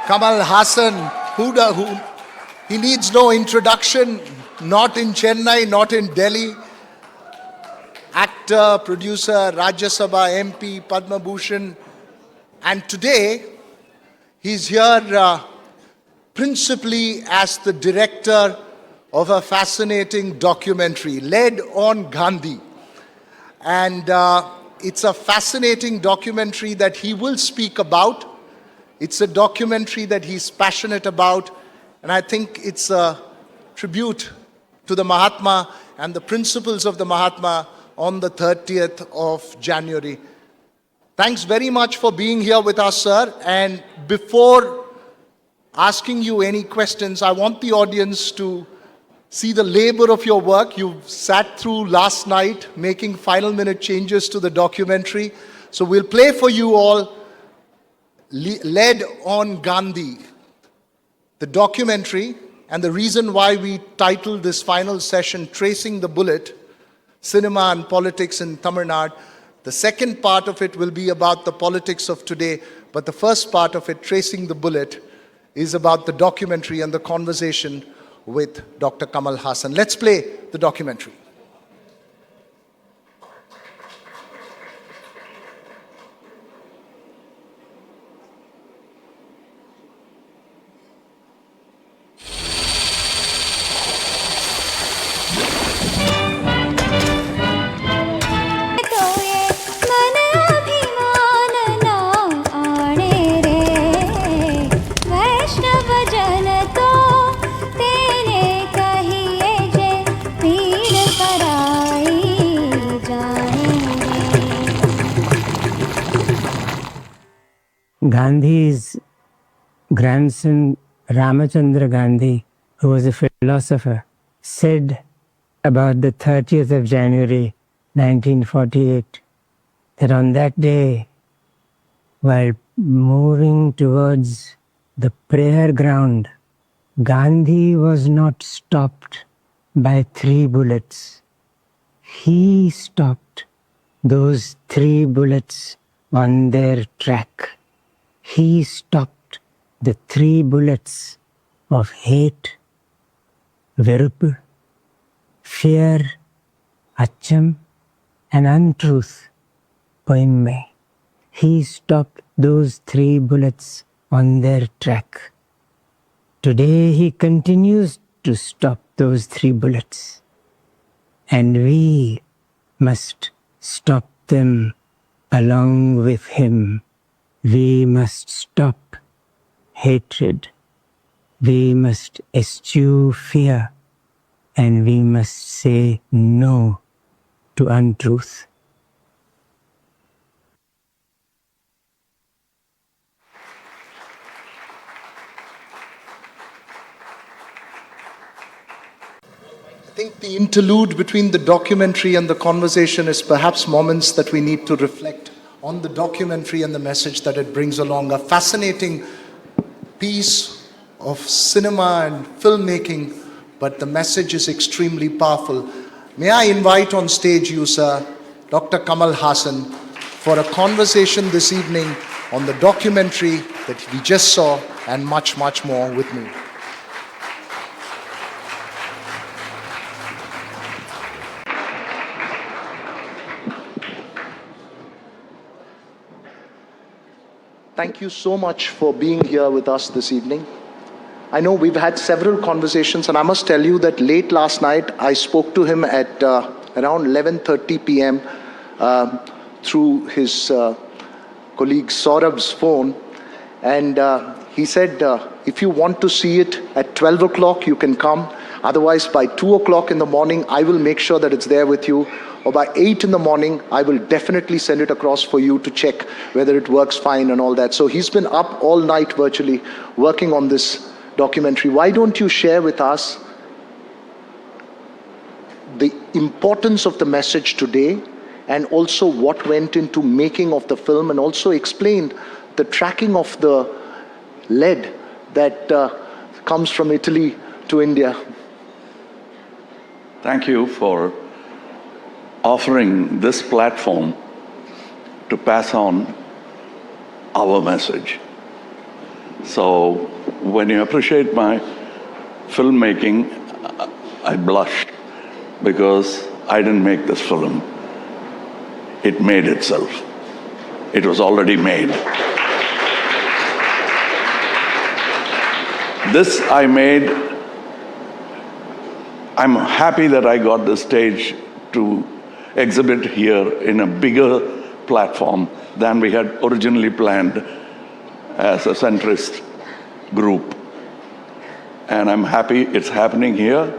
Kamal Hassan, who he needs no introduction, not in Chennai, not in Delhi. Actor, producer, Rajya Sabha MP, Padma Bhushan. And today, he's here principally as the director of a fascinating documentary led on Gandhi. And it's a fascinating documentary that he will speak about. It's a documentary that he's passionate about. And I think it's a tribute to the Mahatma and the principles of the Mahatma on the 30th of January. Thanks very much for being here with us, sir. And before asking you any questions, I want the audience to see the labor of your work. You've sat through last night making final minute changes to the documentary. So we'll play for you all Led on Gandhi, the documentary, and the reason why we titled this final session Tracing the Bullet, Cinema and Politics in Tamil Nadu. The second part of it will be about the politics of today, but the first part of it, Tracing the Bullet, is about the documentary and the conversation with Dr. Kamal Hassan. Let's play the documentary. Gandhi's grandson, Ramachandra Gandhi, who was a philosopher, said about the 30th of January 1948 that on that day, while moving towards the prayer ground, Gandhi was not stopped by 3 bullets. He stopped those 3 bullets on their track. He stopped the 3 bullets of hate, verupu, fear, acham, and untruth, poimmai. He stopped those 3 bullets on their track. Today he continues to stop those 3 bullets. And we must stop them along with him. We must stop hatred. We must eschew fear. And we must say no to untruth. I think the interlude between the documentary and the conversation is perhaps moments that we need to reflect on the documentary and the message that it brings along. A fascinating piece of cinema and filmmaking, but the message is extremely powerful. May I invite on stage you, sir, Dr. Kamal Hassan, for a conversation this evening on the documentary that we just saw and much, much more with me. Thank you so much for being here with us this evening. I know we've had several conversations, and I must tell you that late last night I spoke to him at around 11:30 p.m. Through his colleague Saurabh's phone, and he said, if you want to see it at 12 o'clock, you can come. Otherwise, by 2 o'clock in the morning, I will make sure that it's there with you. Or by 8 in the morning, I will definitely send it across for you to check whether it works fine and all that. So he's been up all night virtually working on this documentary. Why don't you share with us the importance of the message today and also what went into making of the film, and also explain the tracking of the lead that comes from Italy to India? Thank you for offering this platform to pass on our message. So when you appreciate my filmmaking, I blush because I didn't make this film. It made itself. It was already made. This I made. I'm happy that I got the stage to exhibit here in a bigger platform than we had originally planned as a centrist group. And I'm happy it's happening here.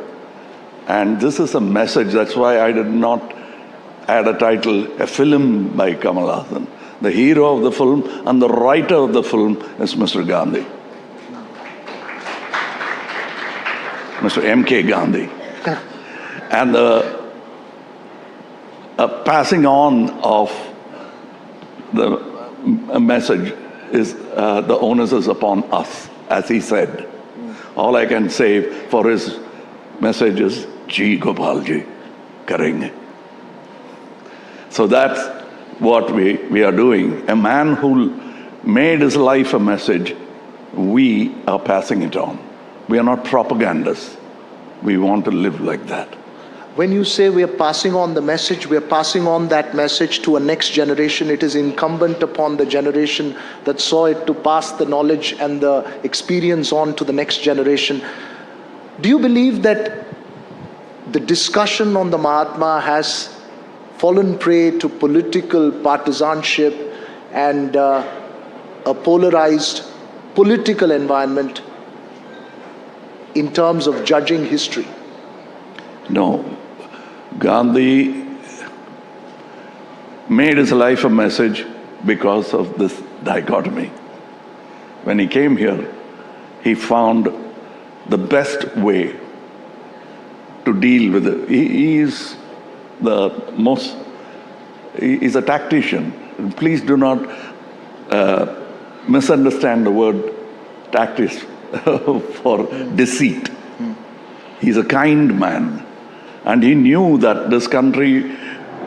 And this is a message. That's why I did not add a title, a film by Kamal Hassan. The hero of the film and the writer of the film is Mr. Gandhi. Mr. M.K. Gandhi. And the passing on of the message is the onus is upon us, as he said. All I can say for his message is, Ji Gopal ji, karenge. So that's what we are doing. A man who made his life a message, we are passing it on. We are not propagandists. We want to live like that. When you say we are passing on the message, we are passing on that message to a next generation. It is incumbent upon the generation that saw it to pass the knowledge and the experience on to the next generation. Do you believe that the discussion on the Mahatma has fallen prey to political partisanship and a polarized political environment in terms of judging history? No. Gandhi made his life a message because of this dichotomy. When he came here, he found the best way to deal with it. He's a tactician. Please do not misunderstand the word tactics for deceit. He's a kind man. And he knew that this country,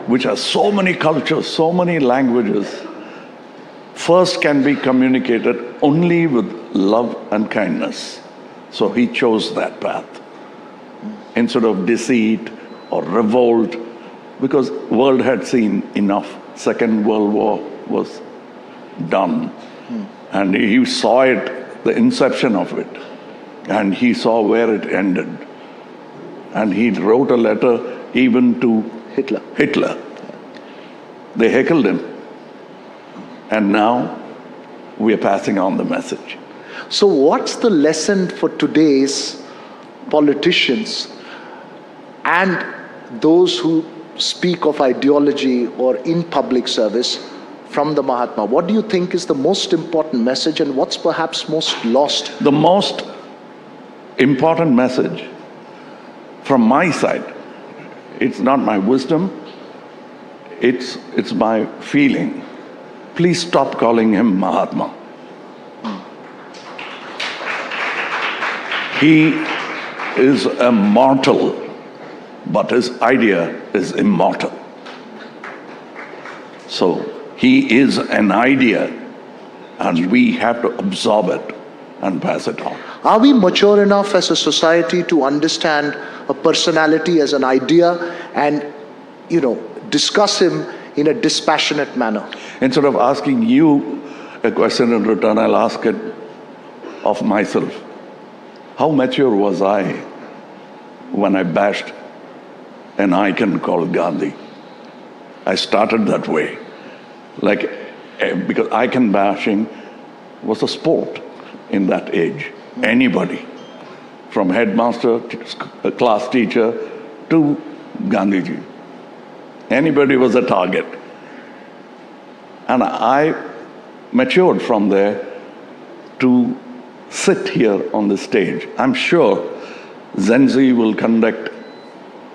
which has so many cultures, so many languages, first can be communicated only with love and kindness. So he chose that path. Instead of deceit or revolt, because the world had seen enough. Second World War was done. And he saw it, the inception of it. And he saw where it ended. And he wrote a letter even to Hitler. They heckled him. And now we are passing on the message. So what's the lesson for today's politicians and those who speak of ideology or in public service from the Mahatma? What do you think is the most important message, and what's perhaps most lost? The most important message from my side, it's not my wisdom, it's my feeling. Please stop calling him Mahatma. He is a mortal, but his idea is immortal. So he is an idea, and we have to absorb it and pass it on. Are we mature enough as a society to understand a personality as an idea and, discuss him in a dispassionate manner? Instead of asking you a question in return, I'll ask it of myself. How mature was I when I bashed an icon called Gandhi? I started that way. Because icon bashing was a sport in that age. Anybody, from headmaster, a class teacher, to Gandhiji. Anybody was a target. And I matured from there to sit here on the stage. I'm sure Zenzi will conduct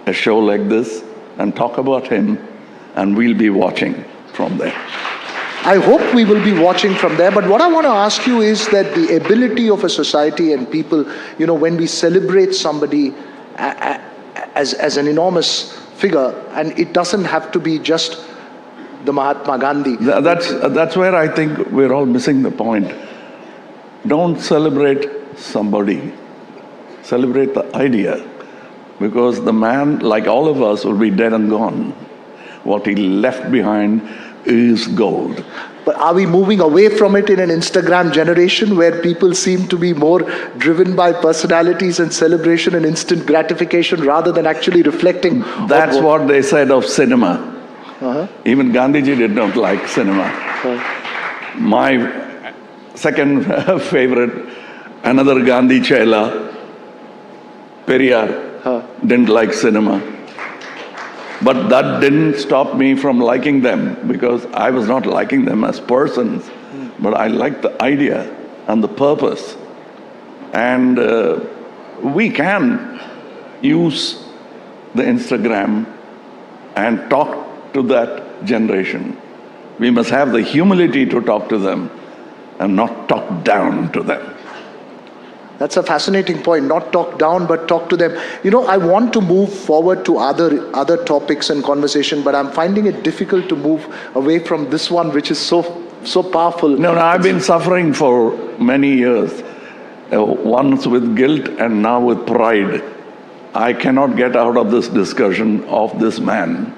a show like this and talk about him, and we'll be watching from there. I hope we will be watching from there. But what I want to ask you is that the ability of a society and people, when we celebrate somebody as an enormous figure, and it doesn't have to be just the Mahatma Gandhi. That's where I think we're all missing the point. don't celebrate somebody, celebrate the idea. Because the man, like all of us, will be dead and gone. What he left behind is gold. But are we moving away from it in an Instagram generation where people seem to be more driven by personalities and celebration and instant gratification rather than actually reflecting? That's what they said of cinema. Even Gandhiji did not like cinema. My second favorite, another Gandhi Chela, Periyar, didn't like cinema. But that didn't stop me from liking them, because I was not liking them as persons, but I liked the idea and the purpose. And we can use the Instagram and talk to that generation. We must have the humility to talk to them and not talk down to them. That's a fascinating point. Not talk down, but talk to them. You know, I want to move forward to other topics and conversation, but I'm finding it difficult to move away from this one, which is so powerful. No, I've been suffering for many years, once with guilt and now with pride. I cannot get out of this discussion of this man.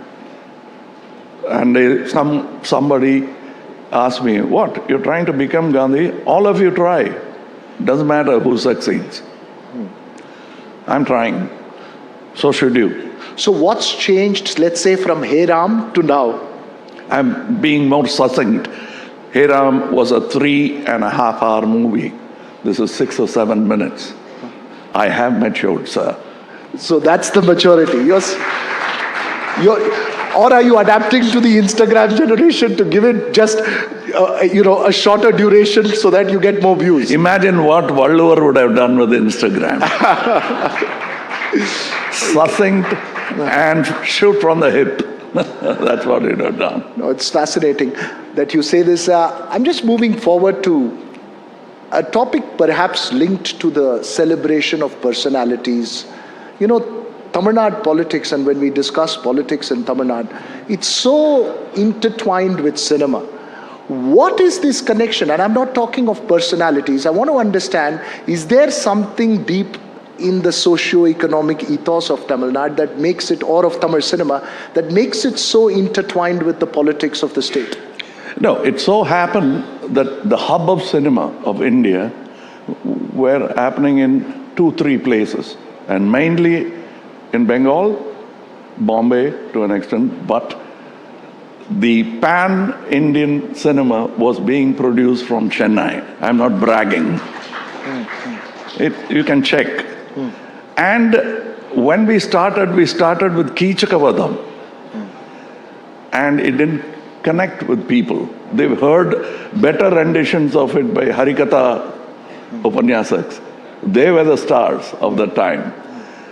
And somebody asked me, what, you're trying to become Gandhi? All of you try. Doesn't matter who succeeds. I'm trying. So should you. So what's changed, let's say, from Hey Ram to now? I'm being more succinct. Hey Ram was a 3.5 hour movie. This is 6 or 7 minutes. I have matured, sir. So that's the maturity. Or are you adapting to the Instagram generation to give it just, a shorter duration so that you get more views? Imagine what Valluvar would have done with Instagram. Succinct and shoot from the hip. That's what he'd have done. No, it's fascinating that you say this. I'm just moving forward to a topic perhaps linked to the celebration of personalities. You know, Tamil Nadu politics, and when we discuss politics in Tamil Nadu, it's so intertwined with cinema. What is this connection? And I'm not talking of personalities. I want to understand, is there something deep in the socio-economic ethos of Tamil Nadu that makes it, or of Tamil cinema, that makes it so intertwined with the politics of the state? No, it so happened that the hub of cinema of India were happening in 2-3 places, and mainly in Bengal, Bombay to an extent, but the pan-Indian cinema was being produced from Chennai. I'm not bragging. You can check. And when we started with Keechakavadam. And it didn't connect with people. They've heard better renditions of it by Harikatha Upanyasaks. They were the stars of the time.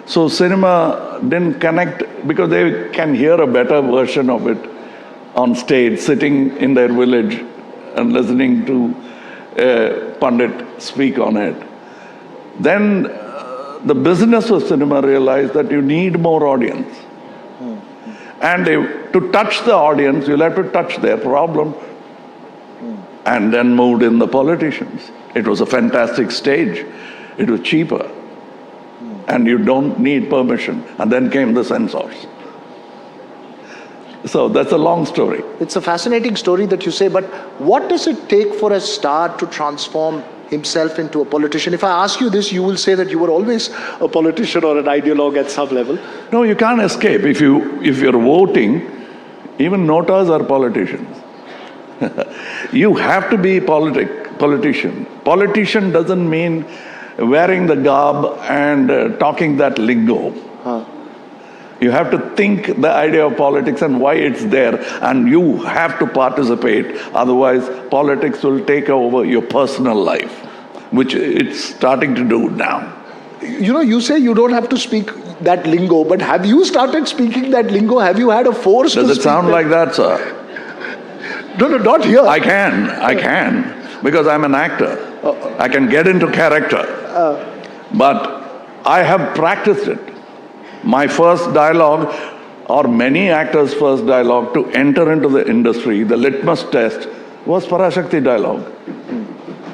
So cinema didn't connect because they can hear a better version of it on stage, sitting in their village and listening to a pundit speak on it. Then the business of cinema realized that you need more audience. And to touch the audience, you'll have to touch their problem. And then moved in the politicians. It was a fantastic stage. It was cheaper. And you don't need permission. And then came the censors. So that's a long story. It's a fascinating story that you say, but what does it take for a star to transform himself into a politician? If I ask you this, you will say that you were always a politician or an ideologue at some level. No, you can't escape. If you're voting, even notas are politicians. You have to be a politician. Politician doesn't mean wearing the garb and talking that lingo. You have to think the idea of politics and why it's there, and you have to participate. Otherwise, politics will take over your personal life, which it's starting to do now. You know, you say you don't have to speak that lingo, but have you started speaking that lingo? Have you had a force to speak? Does it sound like that, sir? No, not here. I can, because I'm an actor. I can get into character. But I have practiced it. My first dialogue, or many actors' first dialogue to enter into the industry, the litmus test, was Parashakti dialogue.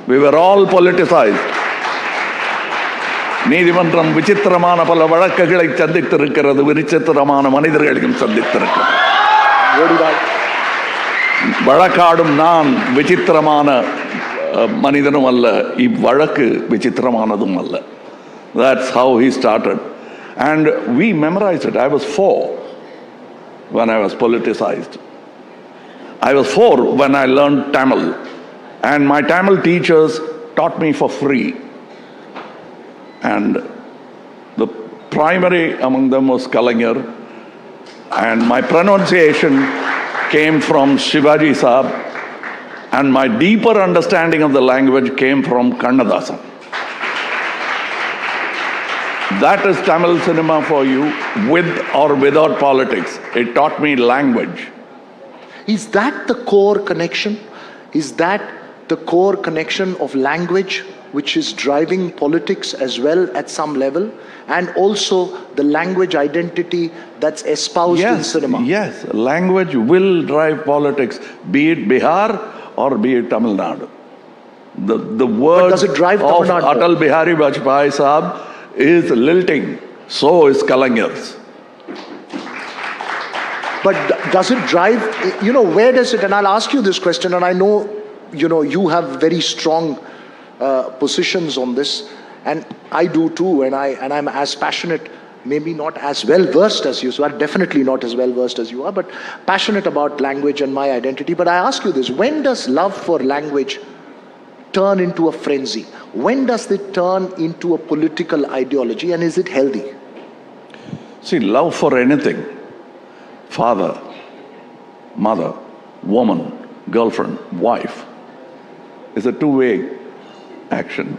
We were all politicized. நீதிமன்றம் விசித்திரமான பல வழக்குகளை சந்தித்திருக்கிறது, விசித்திரமான மனிதர்களையும் சந்தித்திருக்கிறது. வழக்காடும் நான் விசித்திரமான மனிதனும் அல்ல, இவ்வழக்கு விசித்திரமானதும் அல்ல. That's how he started. And we memorized it. I was 4 when I was politicized. I was 4 when I learned Tamil. And my Tamil teachers taught me for free. And the primary among them was Kalaignar. And my pronunciation came from Shivaji Saab. And my deeper understanding of the language came from Kannadasan. That is Tamil cinema for you, with or without politics. It taught me language. Is that the core connection? Is that the core connection of language which is driving politics as well at some level? And also the language identity that's espoused in cinema? Yes, language will drive politics, be it Bihar or be it Tamil Nadu. The word does it drive of Tamil Nadu? Atal Bihari Vajpayee Saab is lilting, so is Kalaignar's. But does it drive, where does it, and I'll ask you this question, and I know, you have very strong positions on this, and I do too, and I'm as passionate, maybe not as well versed as you, so I'm definitely not as well versed as you are, but passionate about language and my identity. But I ask you this, when does love for language turn into a frenzy? When does it turn into a political ideology, and is it healthy? See, love for anything, father, mother, woman, girlfriend, wife, is a two-way action.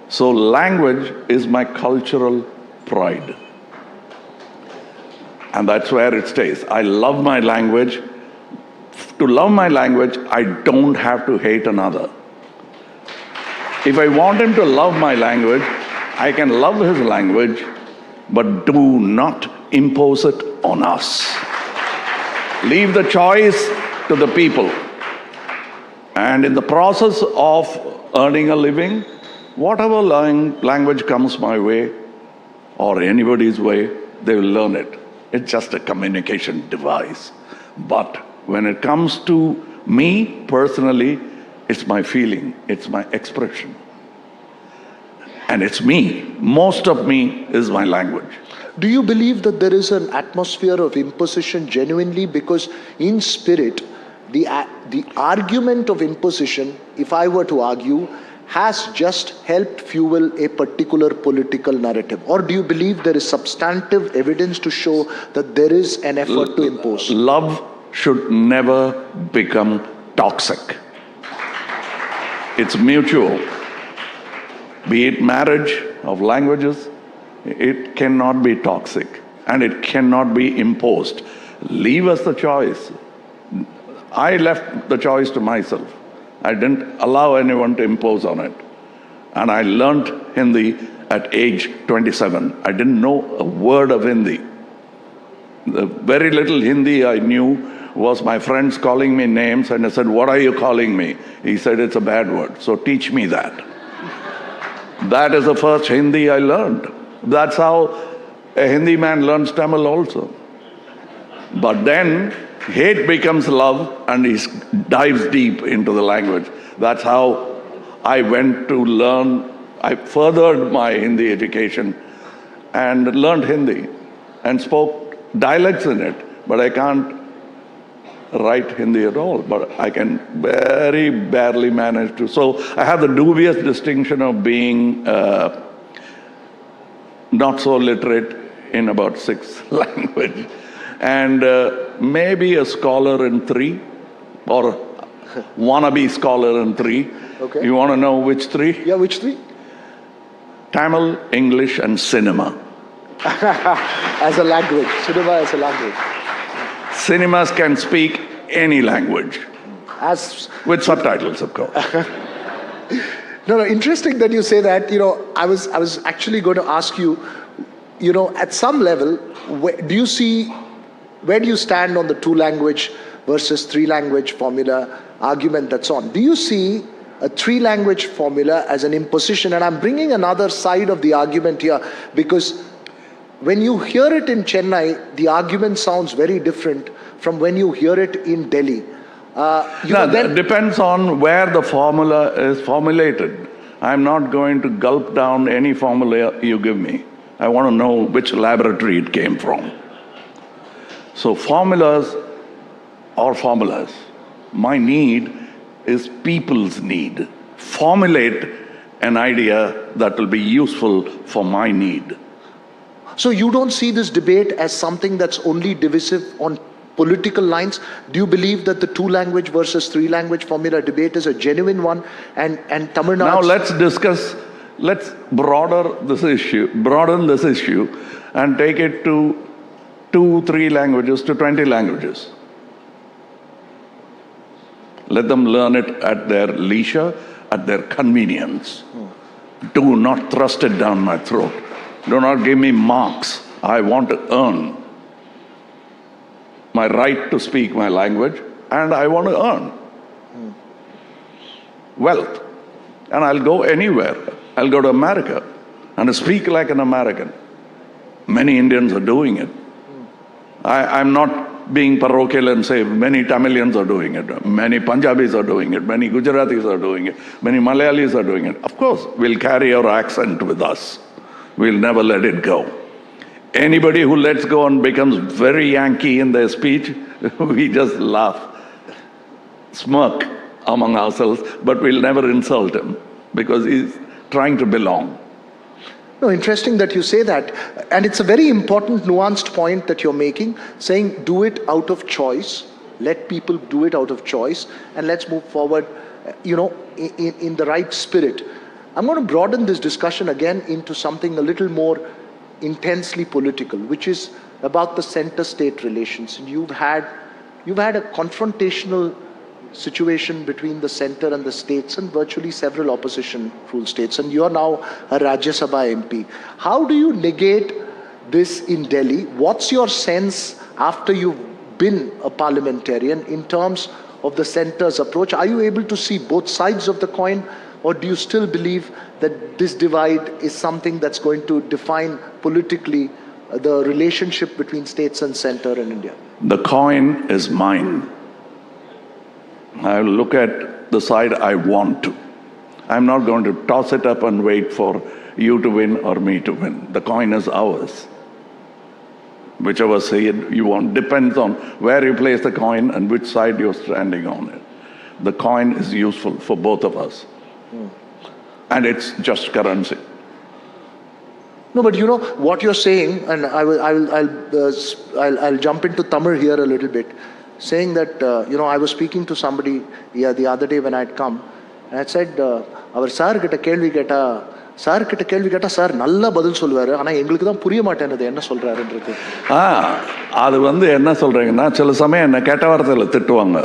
So language is my cultural pride. And that's where it stays. I love my language. To love my language, I don't have to hate another. If I want him to love my language, I can love his language, but do not impose it on us. Leave the choice to the people. And in the process of earning a living, whatever language comes my way or anybody's way, they will learn it. It's just a communication device. But when it comes to me personally, it's my feeling, it's my expression. And it's me. Most of me is my language. Do you believe that there is an atmosphere of imposition genuinely? Because in spirit, the argument of imposition, if I were to argue, has just helped fuel a particular political narrative? Or do you believe there is substantive evidence to show that there is an effort to impose? Love should never become toxic. It's mutual. Be it marriage of languages, it cannot be toxic and it cannot be imposed. Leave us the choice. I left the choice to myself. I didn't allow anyone to impose on it. And I learned Hindi at age 27. I didn't know a word of Hindi. The very little Hindi I knew was my friends calling me names, and I said, "What are you calling me?" He said, "It's a bad word, so teach me that." That is the first Hindi I learned. That's how a Hindi man learns Tamil also. But then hate becomes love and he dives deep into the language. That's how I went to learn. I furthered my Hindi education and learned Hindi and spoke dialects in it. But I can't write Hindi at all, but I can very barely manage to. So I have the dubious distinction of being not so literate in about 6 languages, and maybe a scholar in 3, or wannabe scholar in 3. Okay. You want to know which 3? Yeah, which 3? Tamil, English, and cinema. As a language, cinema as a language. Cinemas can speak any language, As with subtitles, of course. No, interesting that you say that. I was actually going to ask you, at some level, where do you stand on the 2 language versus 3 language formula argument that's on? Do you see a three-language formula as an imposition. And I'm bringing another side of the argument here, because when you hear it in Chennai, the argument sounds very different from when you hear it in Delhi. It depends on where the formula is formulated. I'm not going to gulp down any formula you give me. I want to know which laboratory it came from. So formulas are formulas. My need is people's need. Formulate an idea that will be useful for my need. So you don't see this debate as something that's only divisive on political lines? Do you believe that the two-language versus three-language formula debate is a genuine one? And Tamil Nadu... Let's broaden this issue and take it to 2-3 languages to 20 languages. Let them learn it at their leisure, at their convenience. Do not thrust it down my throat. Do not give me marks. I want to earn my right to speak my language, and I want to earn wealth. And I'll go anywhere. I'll go to America and speak like an American. Many Indians are doing it. I'm not being parochial and say many Tamilians are doing it, many Punjabis are doing it, many Gujaratis are doing it, many Malayalis are doing it. Of course, we'll carry our accent with us. We'll never let it go. Anybody who lets go and becomes very Yankee in their speech, we just laugh, smirk among ourselves, but we'll never insult him because he's trying to belong. No, interesting that you say that. And it's a very important, nuanced point that you're making, saying do it out of choice, let people do it out of choice, and let's move forward, in the right spirit. I'm going to broaden this discussion again into something a little more intensely political, which is about the center-state relations. And you've had a confrontational situation between the center and the states and virtually several opposition rule states. And you're now a Rajya Sabha MP. How do you negate this in Delhi? What's your sense after you've been a parliamentarian in terms of the center's approach? Are you able to see both sides of the coin, or do you still believe that this divide is something that's going to define politically the relationship between states and center in India? The coin is mine. I will look at the side I want to. I'm not going to toss it up and wait for you to win or me to win. The coin is ours. Whichever side you want depends on where you place the coin and which side you're standing on it. The coin is useful for both of us. And it's just currency. No, but you know what you're saying, and I'll jump into Tamil here a little bit, saying that I was speaking to somebody the other day when I'd come, and I said, "Our sir kitta kelvi ketta, sir nalla badal solvaru, ana engalukku dhaan puriya maatennadhu enna solrarundrathu." அது என்ன சொல்றீங்கன்னா சில சமயம் என்ன கெட்ட வார்த்தையில திட்டுவாங்க.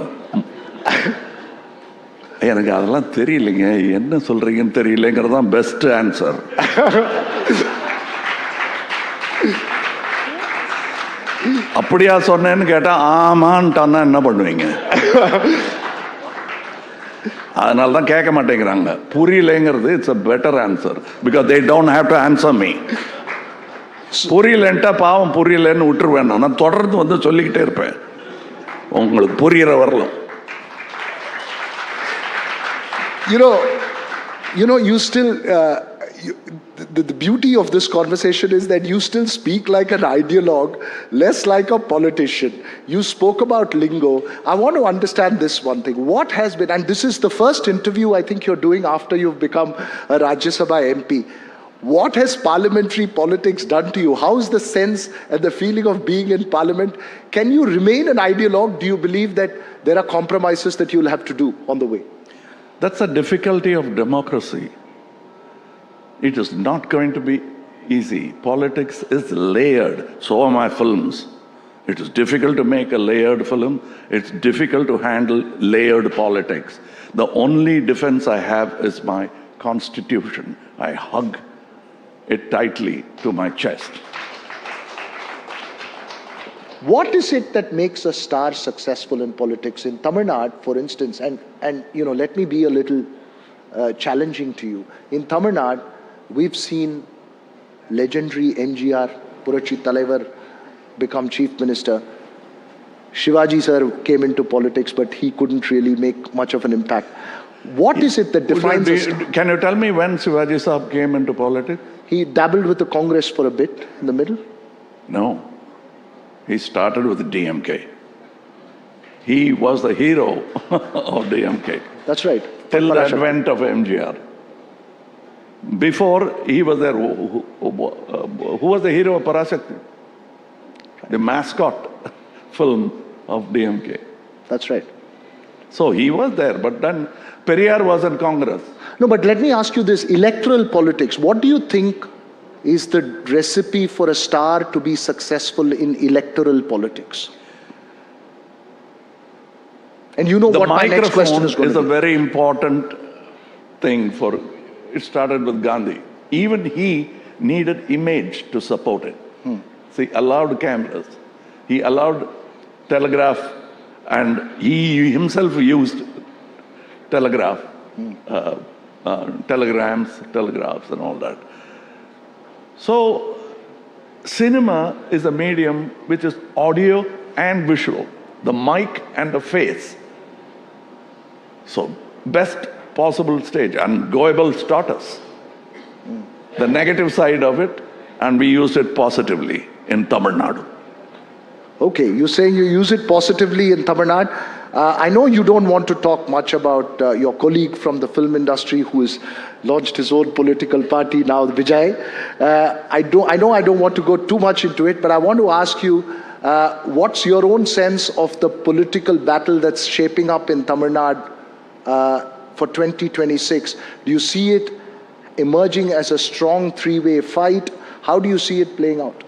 எனக்கு அதெல்லாம் தெரியலைங்க, என்ன சொல்றீங்கன்னு தெரியலங்கிறது தான் பெஸ்ட் ஆன்சர். அப்படியா சொன்னேன்னு கேட்டா ஆமான்ட்டான்னா என்ன பண்ணுவீங்க? அதனால தான் கேட்க மாட்டேங்கிறாங்க. புரியலைங்கிறது it's a better answer because they don't have to answer me. புரியலன்ட்டா பாவம் புரியலன்னு விட்டுருவேன். நான் தொடர்ந்து சொல்லிக்கிட்டே இருப்பேன் உங்களுக்கு புரிகிற வரலாம். You still, the beauty of this conversation is that you still speak like an ideologue, less like a politician. You spoke about lingo. I want to understand this one thing. What has been, and this is the first interview I think you're doing after you've become a Rajya Sabha MP. What has parliamentary politics done to you? How is the sense and the feeling of being in parliament? Can you remain an ideologue? Do you believe that there are compromises that you'll have to do on the way? That's the difficulty of democracy. It is not going to be easy. Politics is layered. So are my films. It is difficult to make a layered film. It's difficult to handle layered politics. The only defense I have is my constitution. I hug it tightly to my chest. What is it that makes a star successful in politics? In Tamil Nadu, for instance, and let me be a little challenging to you. In Tamil Nadu, we've seen legendary MGR, Purachi Talaivar, become chief minister. Shivaji sir came into politics, but he couldn't really make much of an impact. What is it that defines us? Can you tell me when Shivaji Sahab came into politics? He dabbled with the Congress for a bit in the middle. No. He started with DMK. He was the hero of DMK. That's right. Till the advent of MGR. Before he was there, who was the hero of Parashakti? The mascot film of DMK. That's right. So he was there, but then Periyar was in Congress. No, but let me ask you this, electoral politics, what do you think is the recipe for a star to be successful in electoral politics? And you know what my next question is going to be. The microphone is a very important thing for, it started with Gandhi. Even he needed image to support it. See, allowed cameras. He allowed telegraph, and he himself used telegraph, telegraphs and all that. So, cinema is a medium which is audio and visual, the mic and the face. So, best possible stage, and Goebbels taught us the negative side of it, and we used it positively in Tamil Nadu. Okay, you're saying you use it positively in Tamil Nadu. I know you don't want to talk much about your colleague from the film industry who has launched his own political party now, Vijay. I know I don't want to go too much into it, but I want to ask you, what's your own sense of the political battle that's shaping up in Tamil Nadu for 2026? Do you see it emerging as a strong three-way fight? How do you see it playing out?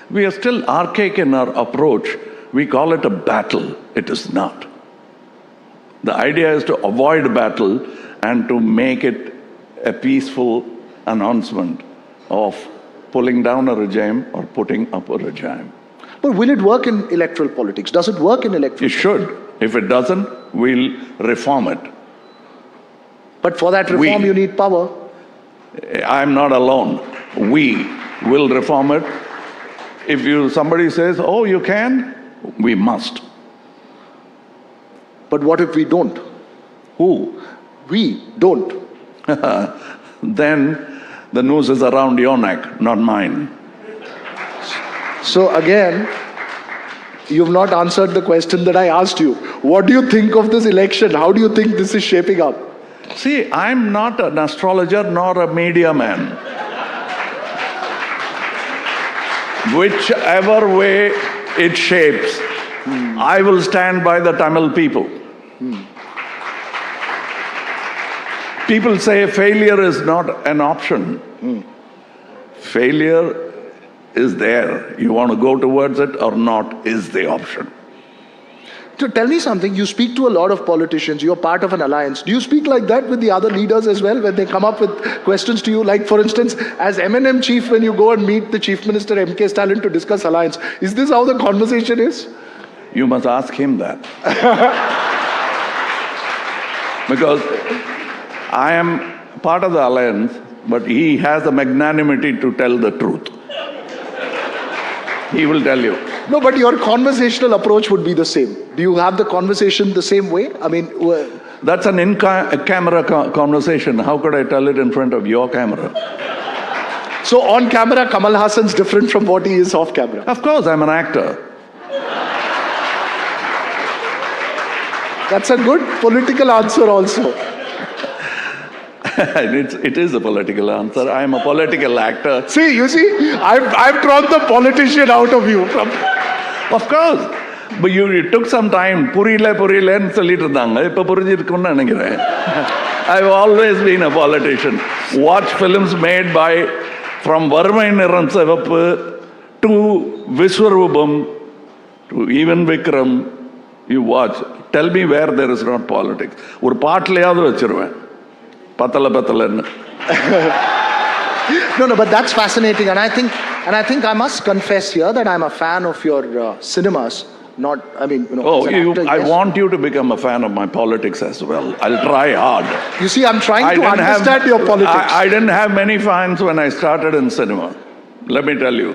We are still archaic in our approach. We call it a battle. It is not. The idea is to avoid battle and to make it a peaceful announcement of pulling down a regime or putting up a regime. But will it work in electoral politics? Does it work in electoral It should. If it doesn't, we'll reform it. But for that reform, you need power. I'm not alone. We will reform it. If somebody says, oh, you can, we must. But what if we don't? Who? We don't. Then the noose is around your neck, not mine. So again, you've not answered the question that I asked you. What do you think of this election? How do you think this is shaping up? See, I'm not an astrologer nor a media man. Whichever way it shapes, I will stand by the Tamil people. People say failure is not an option. Failure is there. You want to go towards it or not is the option. So tell me something, you speak to a lot of politicians, you're part of an alliance. Do you speak like that with the other leaders as well when they come up with questions to you? Like for instance, as M&M chief, when you go and meet the chief minister M.K. Stalin to discuss alliance, is this how the conversation is? You must ask him that. Because I am part of the alliance, but he has the magnanimity to tell the truth. He will tell you. No, but your conversational approach would be the same. Do you have the conversation the same way? I mean... That's an in-camera conversation. How could I tell it in front of your camera? So on camera, Kamal Hassan's different from what he is off camera? Of course, I'm an actor. That's a good political answer also. It is a political answer. I am a political actor. See, you see, I've drawn the politician out of you. Of course. But you took some time. Purile சொல்லிட்டு இருந்தாங்க. இப்ப புரிஞ்சிருக்கும்னு நினைக்கிறேன். I've always been a politician. Watch films made by from Varmai Niran Sevappu to Viswarubam to even Vikram. You watch. Tell me where there is not politics. ஒரு பாட்டிலையாவது வச்சிருவேன். No, but that's fascinating, and I think I must confess here that I'm a fan of your cinemas, Not, I mean, Oh, as an actor, I yes. want you to become a fan of my politics as well. I'll try hard. You see, I'm trying to understand your politics. I didn't have many fans when I started in cinema. Let me tell you,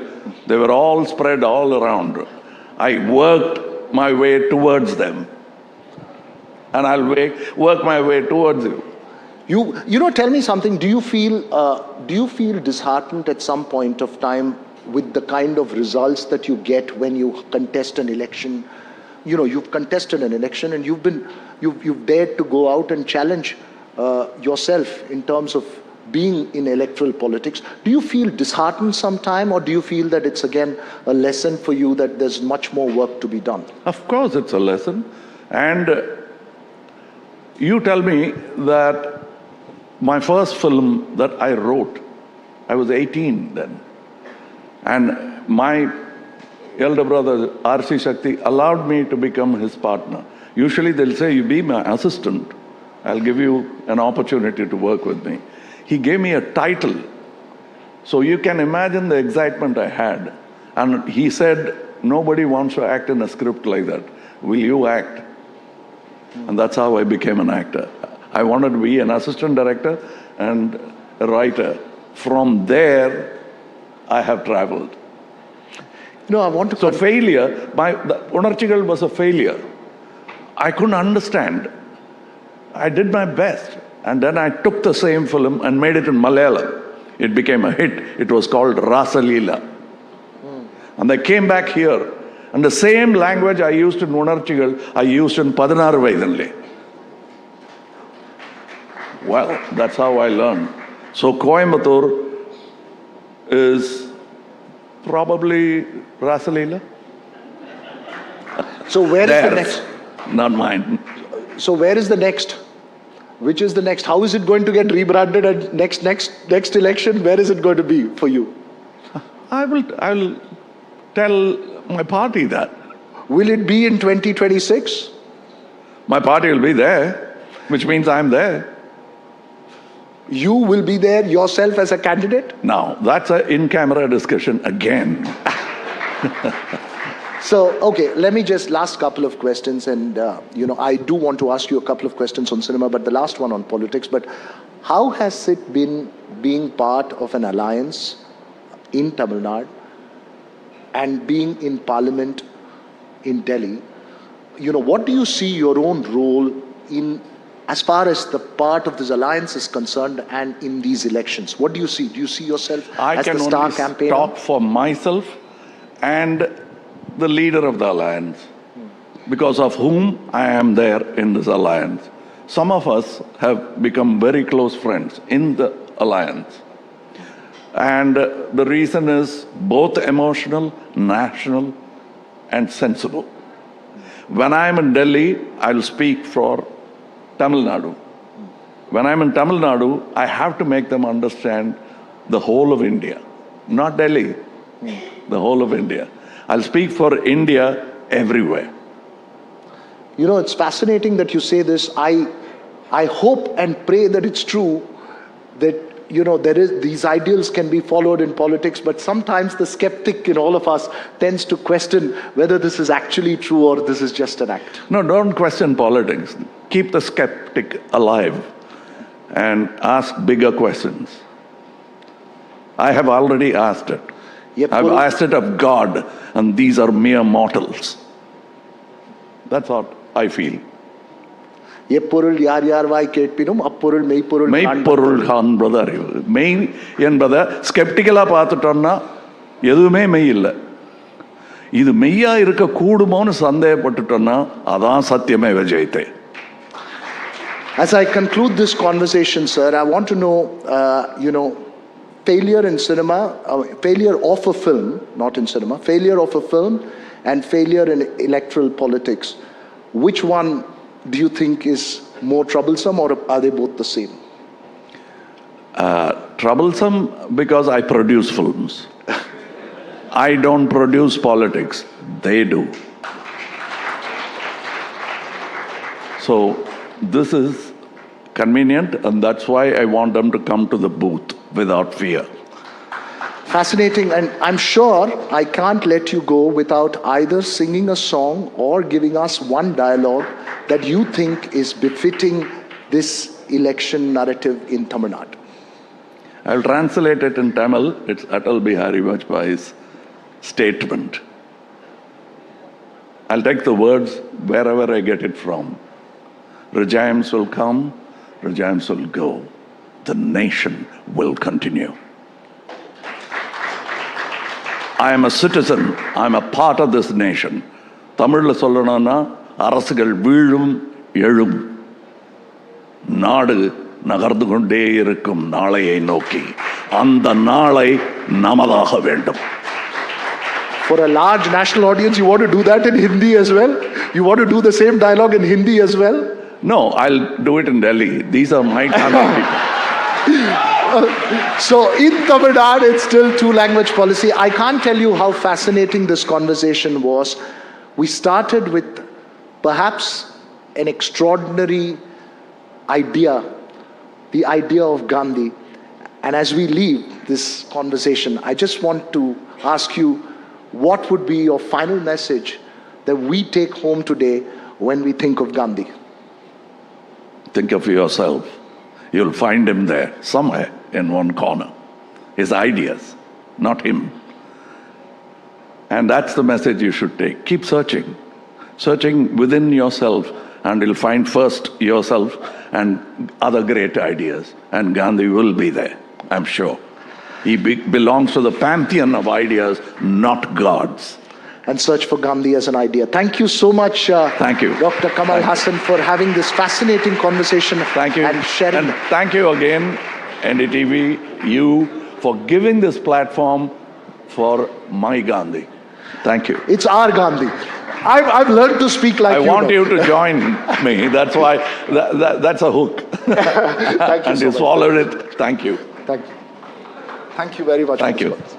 they were all spread all around. I worked my way towards them. And I'll work my way towards you. Tell me something. Do you feel disheartened at some point of time with the kind of results that you get when you contest an election? You've contested an election and you've dared to go out and challenge yourself in terms of being in electoral politics. Do you feel disheartened sometime, or do you feel that it's again a lesson for you that there's much more work to be done? Of course, it's a lesson. And you tell me that my first film that I wrote, I was 18 then. And my elder brother, R.C. Shakti, allowed me to become his partner. Usually they'll say, you be my assistant. I'll give you an opportunity to work with me. He gave me a title. So you can imagine the excitement I had. And he said, nobody wants to act in a script like that. Will you act? And that's how I became an actor. I wanted to be an assistant director and a writer. From there, I have traveled. I want to... So failure, the Unarchigal was a failure. I couldn't understand. I did my best. And then I took the same film and made it in Malayalam. It became a hit. It was called Rasalila. And I came back here. And the same language I used in Unarchigal, I used in Padanaru Vaidanle. Well, that's how I learned. So Coimbatore is probably Rasalila. So where is the next? Not mine. So where is the next? Which is the next? How is it going to get rebranded at next election? Where is it going to be for you? I'll tell my party that. Will it be in 2026? My party will be there, which means I'm there. You will be there yourself as a candidate? Now, that's an in-camera discussion again. So, okay, let me just, last couple of questions, and I do want to ask you a couple of questions on cinema, but the last one on politics. But how has it been being part of an alliance in Tamil Nadu and being in Parliament in Delhi? What do you see your own role in, as far as the part of this alliance is concerned, and in these elections? What do you see? Do you see yourself as the star campaigner? I can only talk for myself and the leader of the alliance, because of whom I am there in this alliance. Some of us have become very close friends in the alliance. And the reason is both emotional, national, and sensible. When I'm in Delhi, I'll speak for Tamil Nadu. When I'm in Tamil Nadu, I have to make them understand the whole of India, not Delhi, the whole of India. I'll speak for India everywhere. It's fascinating that you say this. I hope and pray that it's true that, these ideals can be followed in politics, but sometimes the skeptic in all of us tends to question whether this is actually true or this is just an act. No, don't question politics. Keep the skeptic alive and ask bigger questions. I have already asked it. I've asked it of God, and these are mere mortals. That's what I feel. எப்பொருள் யார் யார் வாய் கேட்பினும் அப்பொருள் மெய்ப்பொருள் மெய்ப்பொருள் காண்பது அறிவு. மெய் என்பதை ஸ்கெப்டிக்கலா பார்த்துட்டோம்னா எதுவுமே மெய் இல்லை. இது மெய்யா இருக்க கூடுமோன்னு சந்தேகப்பட்டுட்டோம்னா அதான் சத்தியமே விஜயத்தை. As I conclude this conversation, sir, I want to know, failure in cinema, failure of a film, not in cinema, failure of a film and failure in electoral politics. Which one do you think is more troublesome, or are they both the same? Troublesome because I produce films. I don't produce politics. They do. So this is convenient, and that's why I want them to come to the booth without fear. Fascinating, and I'm sure I can't let you go without either singing a song or giving us one dialogue that you think is befitting this election narrative in Tamil Nadu. I'll translate it in Tamil. It's Atal Bihari Vajpayee's statement. I'll take the words wherever I get it from. Regimes will come, regimes will go. The nation will continue. I am a citizen. I am a part of this nation. தமிழ்ல சொல்லணும்னா அரசுகள் வீழும் எழும் நாடு நகர்ந்து கொண்டே இருக்கும் நாளையை நோக்கி அந்த நாளை நமதாக வேண்டும். For a large national audience, you want to do that in Hindi as well? You want to do the same dialogue in Hindi as well? No, I'll do it in Delhi. These are my kind of people. So in Tamil Nadu, it's still two-language policy. I can't tell you how fascinating this conversation was. We started with perhaps an extraordinary idea, the idea of Gandhi. And as we leave this conversation, I just want to ask you, what would be your final message that we take home today when we think of Gandhi? Think of yourself. You'll find him there, somewhere in one corner. His ideas, not him. And that's the message you should take. Keep searching. Searching within yourself, and you'll find first yourself and other great ideas. And Gandhi will be there, I'm sure. He belongs to the pantheon of ideas, not gods. And search for Gandhi as an idea. Thank you so much, Thank you. Dr. Kamal Hassan, for having this fascinating conversation. Thank you. And sharing. And thank you again, NDTV, you, for giving this platform for my Gandhi. Thank you. It's our Gandhi. I've learned to speak like I you. want you to join me. That's why, that's a hook. Thank you And so you much. swallowed it. Thank you. Thank you. Thank you very much. Thank you. Much.